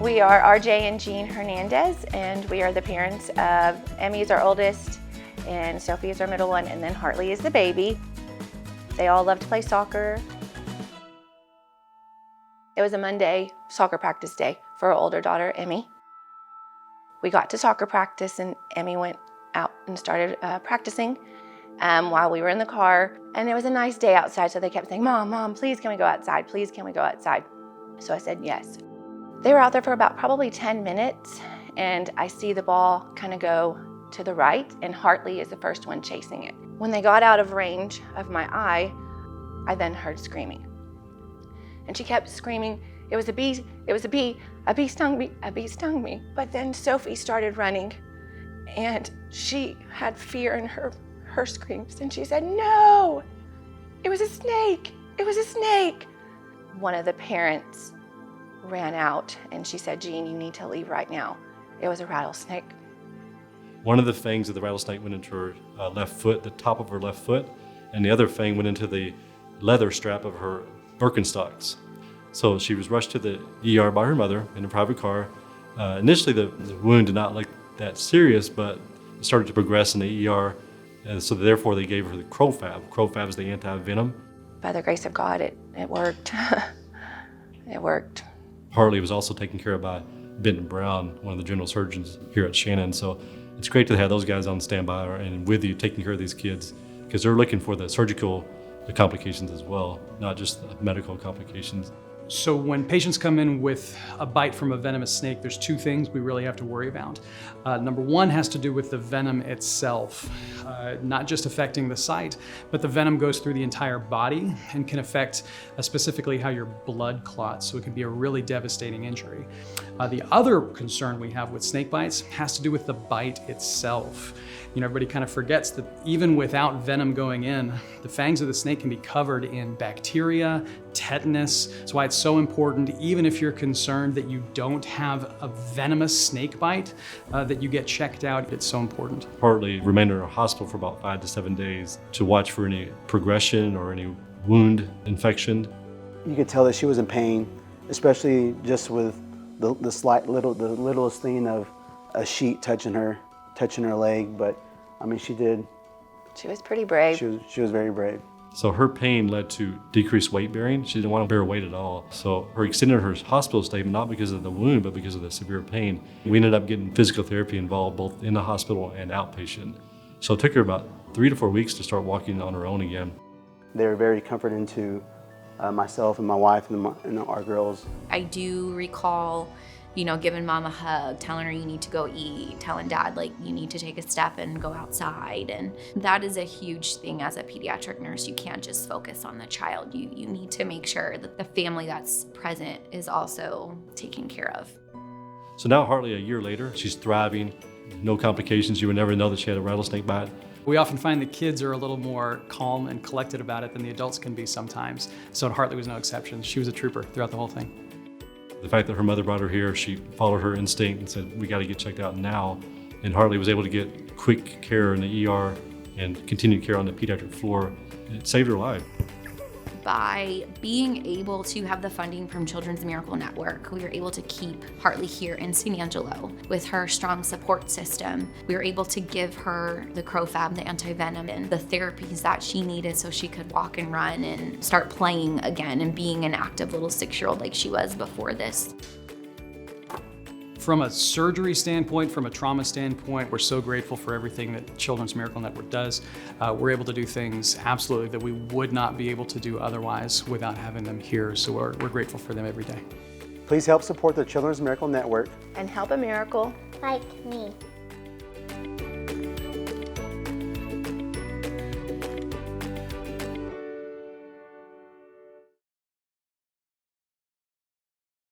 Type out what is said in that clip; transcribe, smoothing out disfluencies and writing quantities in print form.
We are RJ and Jean Hernandez, and we are the parents of Emmy is our oldest, and Sophie is our middle one, and then Hartley is the baby. They all love to play soccer. It was a Monday soccer practice day for our older daughter, Emmy. We got to soccer practice, and Emmy went out and started practicing while we were in the car. And it was a nice day outside, so they kept saying, Mom, please can we go outside? Please can we go outside? So I said yes. They were out there for about probably 10 minutes, and I see the ball kind of go to the right, and Hartley is the first one chasing it. When they got out of range of my eye, I then heard screaming. And she kept screaming, it was a bee, a bee stung me, a bee stung me. But then Sophie started running, and she had fear in her screams, and she said, no, it was a snake, it was a snake. One of the parents ran out, and she said, Jean, you need to leave right now. It was a rattlesnake. One of the fangs of the rattlesnake went into her left foot, the top of her left foot, and the other fang went into the leather strap of her Birkenstocks. So she was rushed to the ER by her mother in a private car. Initially, the wound did not look that serious, but it started to progress in the ER, and so therefore they gave her the Crofab. Crofab is the anti-venom. By the grace of God, it worked. It worked. Hartley was also taken care of by Benton Brown, one of the general surgeons here at Shannon. So it's great to have those guys on standby and with you taking care of these kids, because they're looking for the surgical complications as well, not just the medical complications. So when patients come in with a bite from a venomous snake, there's two things we really have to worry about. Number one has to do with the venom itself, not just affecting the site, but the venom goes through the entire body and can affect specifically how your blood clots, so it can be a really devastating injury. The other concern we have with snake bites has to do with the bite itself. You know, everybody kind of forgets that even without venom going in, the fangs of the snake can be covered in bacteria, tetanus. That's why it's so important, even if you're concerned that you don't have a venomous snake bite, that you get checked out. It's so important. Hartley remained in our hospital for about 5 to 7 days to watch for any progression or any wound infection. You could tell that she was in pain, especially just with the littlest thing of a sheet touching her leg, but I mean, she was pretty brave. She was very brave. So her pain led to decreased weight bearing. She didn't want to bear weight at all. So her extended her hospital stay, not because of the wound, but because of the severe pain. We ended up getting physical therapy involved both in the hospital and outpatient. So it took her about 3 to 4 weeks to start walking on her own again. They were very comforting to myself and my wife and our girls. I do recall giving Mom a hug, telling her you need to go eat, telling Dad, like, you need to take a step and go outside. And that is a huge thing as a pediatric nurse. You can't just focus on the child. You need to make sure that the family that's present is also taken care of. So now Hartley, a year later, she's thriving, no complications. You would never know that she had a rattlesnake bite. We often find the kids are a little more calm and collected about it than the adults can be sometimes. So Hartley was no exception. She was a trooper throughout the whole thing. The fact that her mother brought her here, she followed her instinct and said, we got to get checked out now. And Hartley was able to get quick care in the ER and continued care on the pediatric floor. It saved her life. By being able to have the funding from Children's Miracle Network, we were able to keep Hartley here in San Angelo. With her strong support system, we were able to give her the Crofab, the anti-venom, and the therapies that she needed so she could walk and run and start playing again and being an active little 6-year-old like she was before this. From a surgery standpoint, from a trauma standpoint, we're so grateful for everything that Children's Miracle Network does. We're able to do things absolutely that we would not be able to do otherwise without having them here. So we're grateful for them every day. Please help support the Children's Miracle Network. And help a miracle like me.